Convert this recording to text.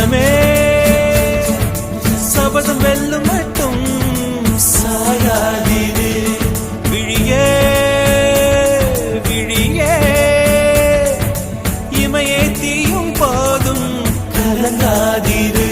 மனமே சபதம் வெல்லும் மட்டும் சாயாதீரு. விழியே விழியே இமையே தீயும் போதும் கலங்காதீரு.